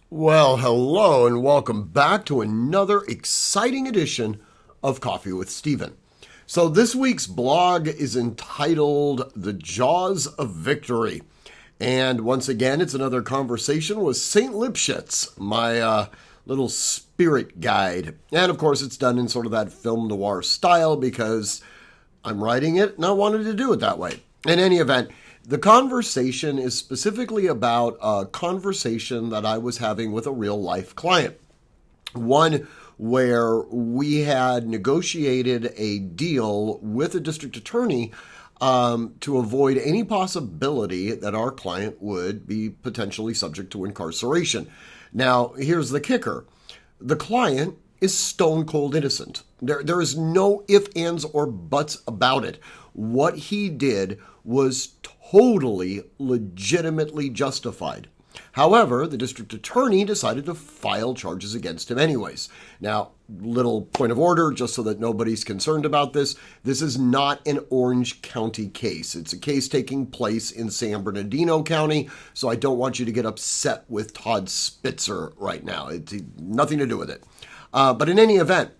Well, hello and welcome back to another exciting edition of Coffee with Stephen. So this week's blog is entitled The Jaws of Victory. And once again, it's another conversation with St. Lipschitz, my little spirit guide. And of course, it's done in sort of that film noir style because I'm writing it and I wanted to do it that way. In any event, the conversation is specifically about a conversation that I was having with a real life client. One where we had negotiated a deal with a district attorney to avoid any possibility that our client would be potentially subject to incarceration. Now, here's the kicker. The client is stone cold innocent. There is no ifs, ands, or buts about it. What he did was totally legitimately justified. However, the district attorney decided to file charges against him anyways. Now, little point of order, just so that nobody's concerned about this. This is not an Orange County case. It's a case taking place in San Bernardino County, so I don't want you to get upset with Todd Spitzer right now. It's nothing to do with it. But in any event,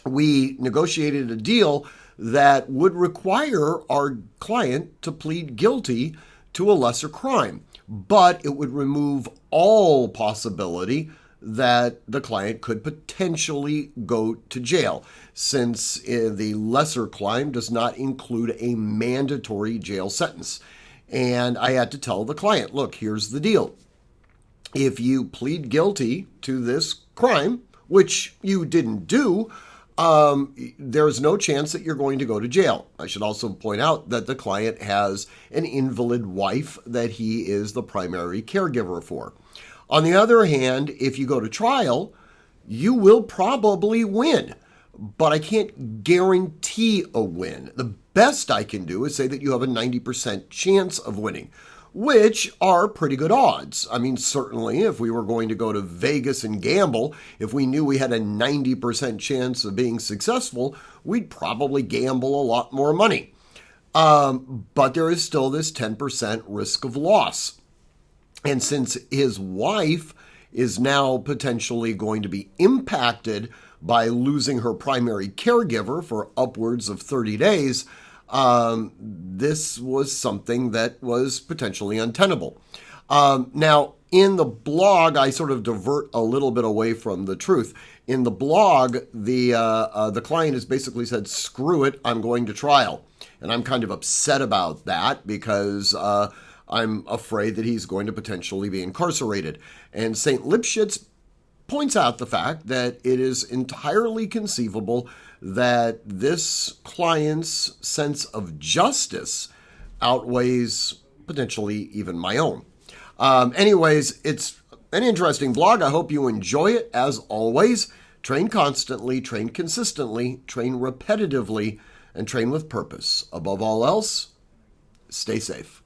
we negotiated a deal that would require our client to plead guilty to a lesser crime, but it would remove all possibility that the client could potentially go to jail, since the lesser crime does not include a mandatory jail sentence. And I had to tell the client, look, here's the deal. If you plead guilty to this crime, which you didn't do, there's no chance that you're going to go to jail. I should also point out that the client has an invalid wife that he is the primary caregiver for. On the other hand, if you go to trial, you will probably win, but I can't guarantee a win. The best I can do is say that you have a 90% chance of winning, which are pretty good odds. I mean, certainly if we were going to go to Vegas and gamble, if we knew we had a 90% chance of being successful, we'd probably gamble a lot more money. But there is still this 10% risk of loss. And since his wife is now potentially going to be impacted by losing her primary caregiver for upwards of 30 days, this was something that was potentially untenable. Now, in the blog, I sort of divert a little bit away from the truth. In the blog, the client has basically said, screw it, I'm going to trial. And I'm kind of upset about that because I'm afraid that he's going to potentially be incarcerated. And St. Lipschitz points out the fact that it is entirely conceivable that this client's sense of justice outweighs potentially even my own. Anyways, it's an interesting blog. I hope you enjoy it. As always, train constantly, train consistently, train repetitively, and train with purpose. Above all else, stay safe.